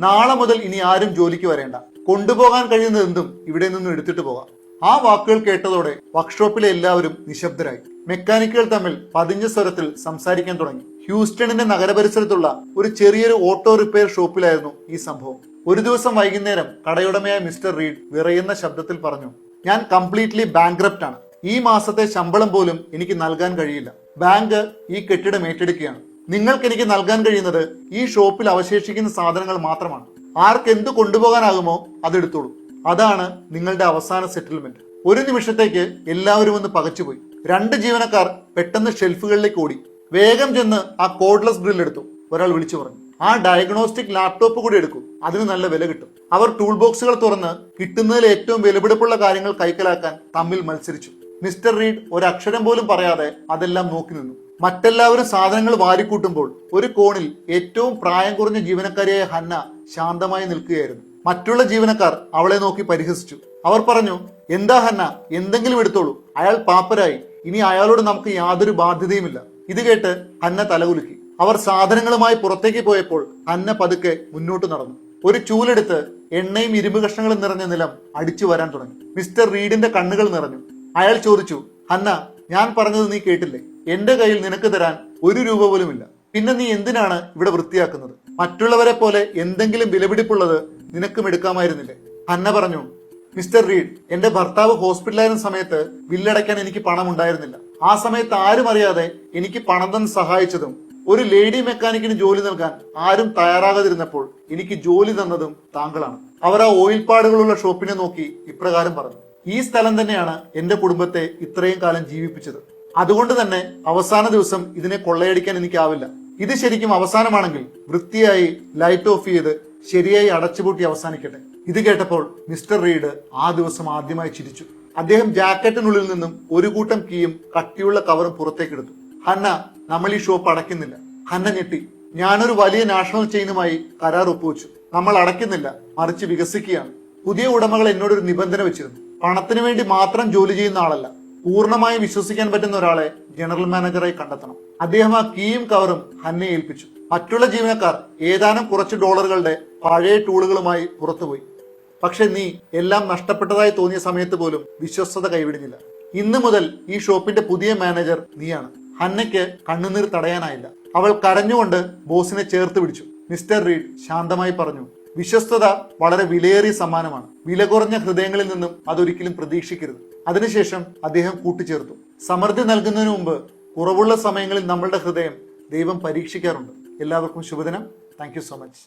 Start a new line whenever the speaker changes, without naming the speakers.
നാളെ മുതൽ ഇനി ആരും ജോലിക്ക് വരേണ്ട, കൊണ്ടുപോകാൻ കഴിയുന്നത് എന്തും ഇവിടെ നിന്നും എടുത്തിട്ട് പോകാം. ആ വാക്കുകൾ കേട്ടതോടെ വർക്ക്ഷോപ്പിലെ എല്ലാവരും നിശബ്ദരായി. മെക്കാനിക്കുകൾ തമ്മിൽ പതിഞ്ഞ സ്വരത്തിൽ സംസാരിക്കാൻ തുടങ്ങി. ഹ്യൂസ്റ്റണിന്റെ നഗരപരിസരത്തുള്ള ഒരു ചെറിയൊരു ഓട്ടോ റിപ്പയർ ഷോപ്പിലായിരുന്നു ഈ സംഭവം. ഒരു ദിവസം വൈകുന്നേരം കടയുടമയായ മിസ്റ്റർ റീഡ് വിറയുന്ന ശബ്ദത്തിൽ പറഞ്ഞു, ഞാൻ കംപ്ലീറ്റ്ലി ബാങ്ക്രപ്റ്റ് ആണ്. ഈ മാസത്തെ ശമ്പളം പോലും എനിക്ക് നൽകാൻ കഴിയില്ല. ബാങ്ക് ഈ കെട്ടിടം ഏറ്റെടുക്കുകയാണ്. നിങ്ങൾക്ക് എനിക്ക് നൽകാൻ കഴിയുന്നത് ഈ ഷോപ്പിൽ അവശേഷിക്കുന്ന സാധനങ്ങൾ മാത്രമാണ്. ആർക്കെന്ത് കൊണ്ടുപോകാനാകുമോ അതെടുത്തോളൂ. അതാണ് നിങ്ങളുടെ അവസാന സെറ്റിൽമെന്റ്. ഒരു നിമിഷത്തേക്ക് എല്ലാവരും ഒന്ന് പകച്ചുപോയി. 2 ജീവനക്കാർ പെട്ടെന്ന് ഷെൽഫുകളിലേക്ക് ഓടി. വേഗം ചെന്ന് ആ കോഡ്ലെസ് ഡ്രിൽ എടുത്തു. ഒരാൾ വിളിച്ചു പറഞ്ഞു, ആ ഡയഗ്നോസ്റ്റിക് ലാപ്ടോപ്പ് കൂടി എടുക്കൂ, അതിന് നല്ല വില കിട്ടും. അവർ ടൂൾ ബോക്സുകൾ തുറന്ന് കിട്ടുന്നതിൽ ഏറ്റവും വിലപിടിപ്പുള്ള കാര്യങ്ങൾ കൈക്കലാക്കാൻ തമ്മിൽ മത്സരിച്ചു. മിസ്റ്റർ റീഡ് ഒരക്ഷരം പോലും പറയാതെ അതെല്ലാം നോക്കി നിന്നു. മറ്റെല്ലാവരും സാധനങ്ങൾ വാരിക്കൂട്ടുമ്പോൾ ഒരു കോണിൽ ഏറ്റവും പ്രായം കുറഞ്ഞ ജീവനക്കാരിയായ ഹന്ന ശാന്തമായി നിൽക്കുകയായിരുന്നു. മറ്റുള്ള ജീവനക്കാർ അവളെ നോക്കി പരിഹസിച്ചു. അവർ പറഞ്ഞു, എന്താ ഹന്ന, എന്തെങ്കിലും എടുത്തോളൂ, അയാൾ പാപ്പരായി, ഇനി അയാളോട് നമുക്ക് യാതൊരു ബാധ്യതയുമില്ല. ഇത് കേട്ട് ഹന്ന തലകുലുക്കി. അവർ സാധനങ്ങളുമായി പുറത്തേക്ക് പോയപ്പോൾ ഹന്ന പതുക്കെ മുന്നോട്ട് നടന്നു. ഒരു ചൂലെടുത്ത് എണ്ണയും ഇരുമ്പ് കഷ്ണങ്ങളും നിറഞ്ഞ നിലം അടിച്ചു വരാൻ തുടങ്ങി. മിസ്റ്റർ റീഡിന്റെ കണ്ണുകൾ നിറഞ്ഞു. അയാൾ ചോദിച്ചു, ഹന്ന, ഞാൻ പറഞ്ഞത് നീ കേട്ടില്ലേ? എന്റെ കയ്യിൽ നിനക്ക് തരാൻ 1 രൂപ പോലുമില്ല. പിന്നെ നീ എന്തിനാണ് ഇവിടെ വൃത്തിയാക്കുന്നത്? മറ്റുള്ളവരെ പോലെ എന്തെങ്കിലും വിലപിടിപ്പുള്ളത് നിനക്കും എടുക്കാമായിരുന്നില്ലേ? ഹന്ന പറഞ്ഞു, മിസ്റ്റർ റീഡ്, എന്റെ ഭർത്താവ് ഹോസ്പിറ്റലായിരുന്ന സമയത്ത് ബില്ലടയ്ക്കാൻ എനിക്ക് പണം ഉണ്ടായിരുന്നില്ല. ആ സമയത്ത് ആരും അറിയാതെ എനിക്ക് പണം തന്ന് സഹായിച്ചതും ഒരു ലേഡി മെക്കാനിക്കിന് ജോലി നൽകാൻ ആരും തയ്യാറാകാതിരുന്നപ്പോൾ എനിക്ക് ജോലി തന്നതും താങ്കളാണ്. അവർ ആ ഓയിൽ പാടുകളുള്ള ഷോപ്പിനെ നോക്കി ഇപ്രകാരം പറഞ്ഞു, ഈ സ്ഥലം തന്നെയാണ് എന്റെ കുടുംബത്തെ ഇത്രയും കാലം ജീവിപ്പിച്ചത്. അതുകൊണ്ട് തന്നെ അവസാന ദിവസം ഇതിനെ കൊള്ളയടിക്കാൻ എനിക്കാവില്ല. ഇത് ശരിക്കും അവസാനമാണെങ്കിൽ വൃത്തിയായി ലൈറ്റ് ഓഫ് ചെയ്ത് ശരിയായി അടച്ചുപൂട്ടി അവസാനിക്കട്ടെ. ഇത് കേട്ടപ്പോൾ മിസ്റ്റർ റീഡ് ആ ദിവസം ആദ്യമായി ചിരിച്ചു. അദ്ദേഹം ജാക്കറ്റിനുള്ളിൽ നിന്നും ഒരു കൂട്ടം കീയും കട്ടിയുള്ള കവറും പുറത്തേക്കെടുത്തു. ഹന്ന, നമ്മൾ ഈ ഷോപ്പ് അടയ്ക്കുന്നില്ല. ഹന്ന ഞെട്ടി. ഞാനൊരു വലിയ നാഷണൽ ചെയിനുമായി കരാർ ഒപ്പുവെച്ചു. നമ്മൾ അടയ്ക്കുന്നില്ല, മറിച്ച് വികസിക്കുകയാണ്. പുതിയ ഉടമകൾ എന്നോടൊരു നിബന്ധന വെച്ചിരുന്നു. പണത്തിന് വേണ്ടി മാത്രം ജോലി ചെയ്യുന്ന ആളല്ല, പൂർണ്ണമായി വിശ്വസിക്കാൻ പറ്റുന്ന ഒരാളെ ജനറൽ മാനേജറായി കണ്ടെത്തണം. അദ്ദേഹം ആ കീയും കവറും ഹന്നയെ ഏൽപ്പിച്ചു. മറ്റുള്ള ജീവനക്കാർ ഏതാനും കുറച്ച് ഡോളറുകളുടെ പഴയ ടൂളുകളുമായി പുറത്തുപോയി. പക്ഷെ നീ എല്ലാം നഷ്ടപ്പെട്ടതായി തോന്നിയ സമയത്ത് പോലും വിശ്വസ്തത കൈവിടുന്നില്ല. ഇന്നു മുതൽ ഈ ഷോപ്പിന്റെ പുതിയ മാനേജർ നീയാണ്. ഹന്നയ്ക്ക് കണ്ണുനീർ തടയാനായില്ല. അവൾ കരഞ്ഞുകൊണ്ട് ബോസിനെ ചേർത്ത് പിടിച്ചു. മിസ്റ്റർ റീഡ് ശാന്തമായി പറഞ്ഞു, വിശ്വസ്തത വളരെ വിലയേറിയ സമ്മാനമാണ്. വില കുറഞ്ഞ ഹൃദയങ്ങളിൽ നിന്നും അതൊരിക്കലും പ്രതീക്ഷിക്കരുത്. അതിനുശേഷം അദ്ദേഹം കൂട്ടിച്ചേർത്തു, സമൃദ്ധി നൽകുന്നതിന് മുമ്പ് കുറവുള്ള സമയങ്ങളിൽ നമ്മളുടെ ഹൃദയം ദൈവം പരീക്ഷിക്കാറുണ്ട്. എല്ലാവർക്കും ശുഭദിനം. Thank you so much.